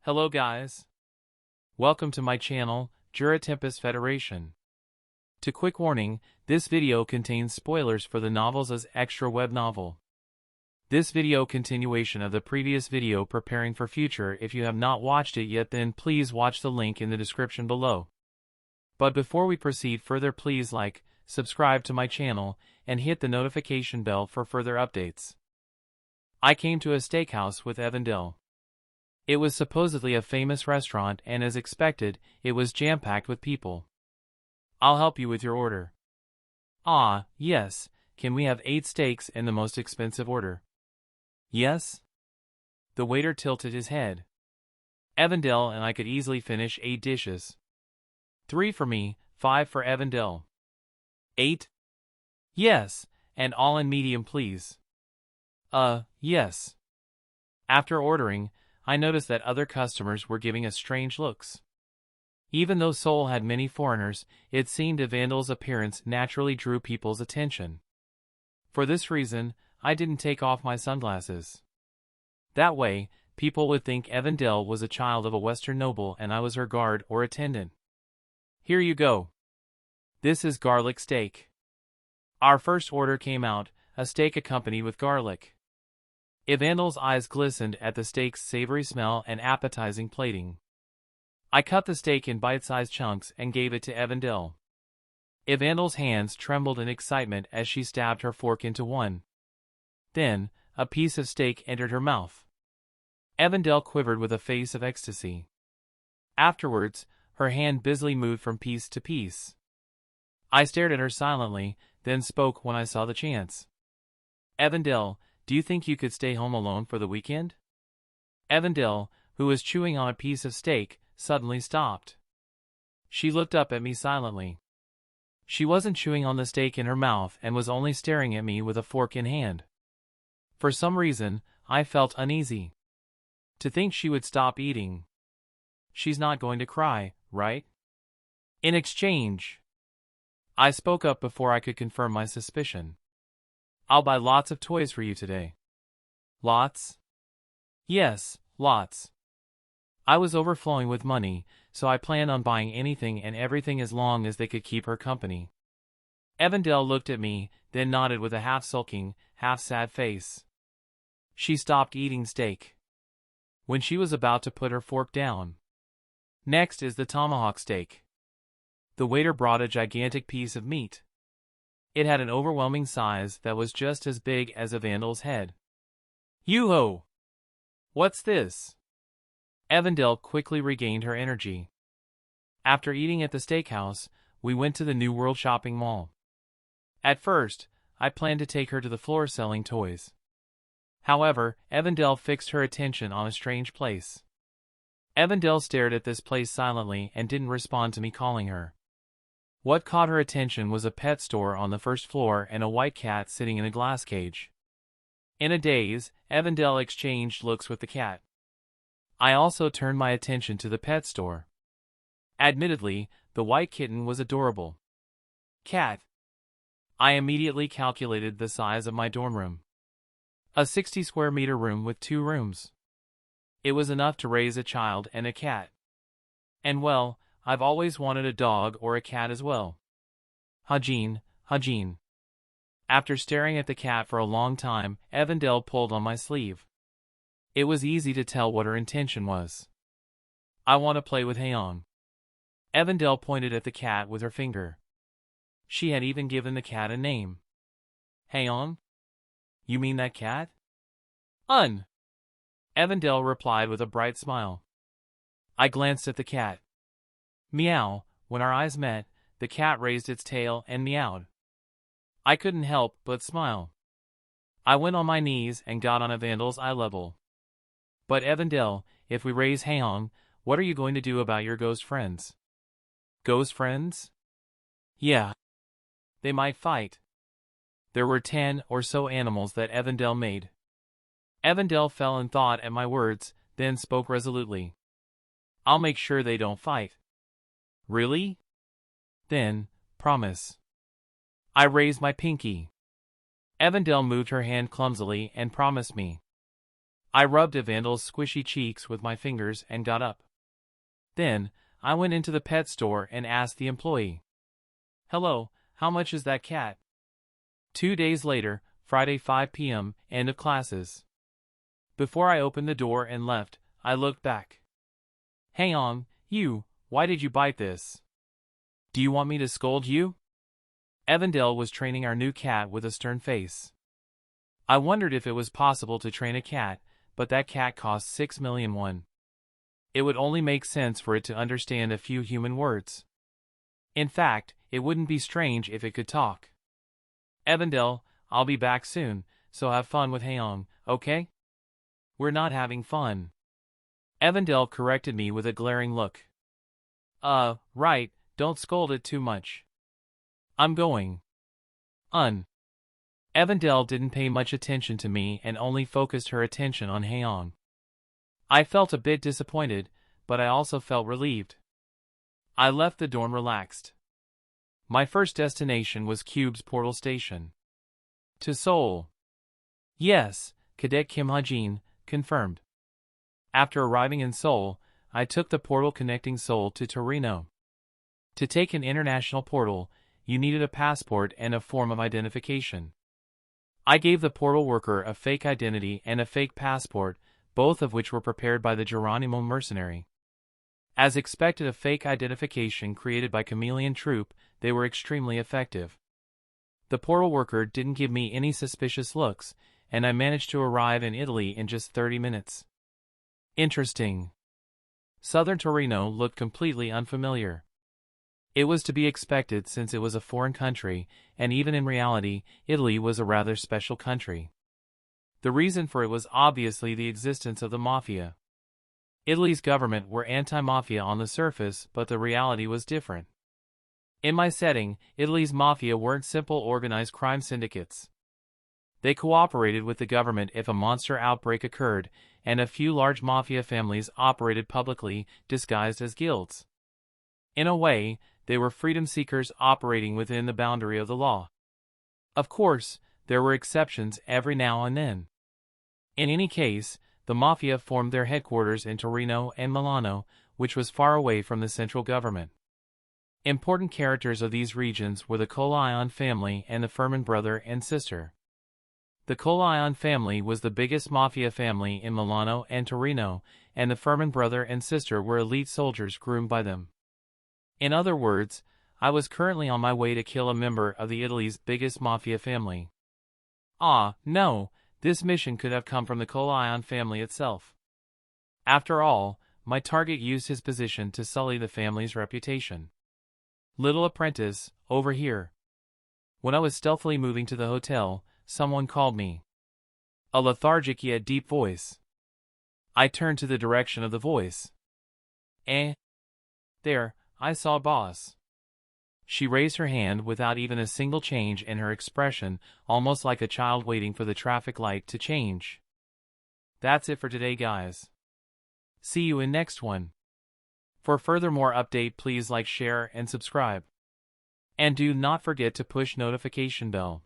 Hello guys. Welcome to my channel, Jura Tempest Federation. To quick warning, this video contains spoilers for the novels as extra web novel. This video continuation of the previous video preparing for future. If you have not watched it yet, then please watch the link in the description below. But before we proceed further, please like, subscribe to my channel, and hit the notification bell for further updates. I came to a steakhouse with Evandel. It was supposedly a famous restaurant, and as expected, it was jam-packed with people. I'll help you with your order. Ah, yes, can we have 8 steaks in the most expensive order? Yes? The waiter tilted his head. Evandel and I could easily finish 8 dishes. 3 for me, 5 for Evandel. 8? Yes, and all in medium please. Yes. After ordering, I noticed that other customers were giving us strange looks. Even though Seoul had many foreigners, it seemed Evandel's appearance naturally drew people's attention. For this reason, I didn't take off my sunglasses. That way, people would think Evandel was a child of a Western noble and I was her guard or attendant. Here you go. This is garlic steak. Our first order came out, a steak accompanied with garlic. Evandel's eyes glistened at the steak's savory smell and appetizing plating. I cut the steak in bite-sized chunks and gave it to Evandel. Evandel's hands trembled in excitement as she stabbed her fork into one. Then, a piece of steak entered her mouth. Evandel quivered with a face of ecstasy. Afterwards, her hand busily moved from piece to piece. I stared at her silently, then spoke when I saw the chance. Evandel, do you think you could stay home alone for the weekend? Evandel, who was chewing on a piece of steak, suddenly stopped. She looked up at me silently. She wasn't chewing on the steak in her mouth and was only staring at me with a fork in hand. For some reason, I felt uneasy. To think she would stop eating. She's not going to cry, right? In exchange, I spoke up before I could confirm my suspicion. I'll buy lots of toys for you today. Lots? Yes, lots. I was overflowing with money, so I planned on buying anything and everything as long as they could keep her company. Evandel looked at me, then nodded with a half-sulking, half-sad face. She stopped eating steak. When she was about to put her fork down. Next is the tomahawk steak. The waiter brought a gigantic piece of meat. It had an overwhelming size that was just as big as Evandel's head. Yoo-ho! What's this? Evandel quickly regained her energy. After eating at the steakhouse, we went to the New World shopping mall. At first, I planned to take her to the floor selling toys. However, Evandel fixed her attention on a strange place. Evandel stared at this place silently and didn't respond to me calling her. What caught her attention was a pet store on the first floor and a white cat sitting in a glass cage. In a daze, Evandel exchanged looks with the cat. I also turned my attention to the pet store. Admittedly, the white kitten was adorable. Cat. I immediately calculated the size of my dorm room. A 60 square meter room with 2 rooms. It was enough to raise a child and a cat. And well, I've always wanted a dog or a cat as well. Hajin, Hajin. After staring at the cat for a long time, Evandel pulled on my sleeve. It was easy to tell what her intention was. I want to play with Hajin. Evandel pointed at the cat with her finger. She had even given the cat a name. Hajin? You mean that cat? Evandel replied with a bright smile. I glanced at the cat. Meow. When our eyes met, the cat raised its tail and meowed. I couldn't help but smile. I went on my knees and got on Evandel's eye level. But Evandel, if we raise Hajin, what are you going to do about your ghost friends? Ghost friends? Yeah. They might fight. There were 10 or so animals that Evandel made. Evandel fell in thought at my words, then spoke resolutely. I'll make sure they don't fight. Really? Then, promise. I raised my pinky. Evandel moved her hand clumsily and promised me. I rubbed Evandel's squishy cheeks with my fingers and got up. Then, I went into the pet store and asked the employee. "Hello, how much is that cat?" 2 days later, Friday 5 p.m., end of classes. Before I opened the door and left, I looked back. "Hang on, you, why did you bite this? Do you want me to scold you?" Evandel was training our new cat with a stern face. I wondered if it was possible to train a cat, but that cat cost 6 million won. It would only make sense for it to understand a few human words. In fact, it wouldn't be strange if it could talk. "Evandel, I'll be back soon, so have fun with Haeyoung, okay?" "We're not having fun." Evandel corrected me with a glaring look. Right, don't scold it too much." "I'm going." Evandel didn't pay much attention to me and only focused her attention on Haeyoung. I felt a bit disappointed, but I also felt relieved. I left the dorm relaxed. My first destination was Cube's portal station. To Seoul. Yes, Cadet Kim Hajin, confirmed. After arriving in Seoul, I took the portal connecting Seoul to Torino. To take an international portal, you needed a passport and a form of identification. I gave the portal worker a fake identity and a fake passport, both of which were prepared by the Geronimo mercenary. As expected, a fake identification created by Chameleon Troop, they were extremely effective. The portal worker didn't give me any suspicious looks, and I managed to arrive in Italy in just 30 minutes. Interesting. Southern Torino looked completely unfamiliar. It was to be expected since it was a foreign country, and even in reality, Italy was a rather special country. The reason for it was obviously the existence of the mafia. Italy's government were anti-mafia on the surface, but the reality was different. In my setting, Italy's mafia weren't simple organized crime syndicates. They cooperated with the government if a monster outbreak occurred, and a few large mafia families operated publicly, disguised as guilds. In a way, they were freedom seekers operating within the boundary of the law. Of course, there were exceptions every now and then. In any case, the mafia formed their headquarters in Torino and Milano, which was far away from the central government. Important characters of these regions were the Colion family and the Furman brother and sister. The Colion family was the biggest mafia family in Milano and Torino, and the Furman brother and sister were elite soldiers groomed by them. In other words, I was currently on my way to kill a member of the Italy's biggest mafia family. No, this mission could have come from the Colion family itself. After all, my target used his position to sully the family's reputation. "Little apprentice, over here." When I was stealthily moving to the hotel, someone called me. A lethargic yet deep voice. I turned to the direction of the voice. There, I saw boss. She raised her hand without even a single change in her expression, almost like a child waiting for the traffic light to change. That's it for today, guys. See you in next one. For further more update, please like, share, and subscribe. And do not forget to push notification bell.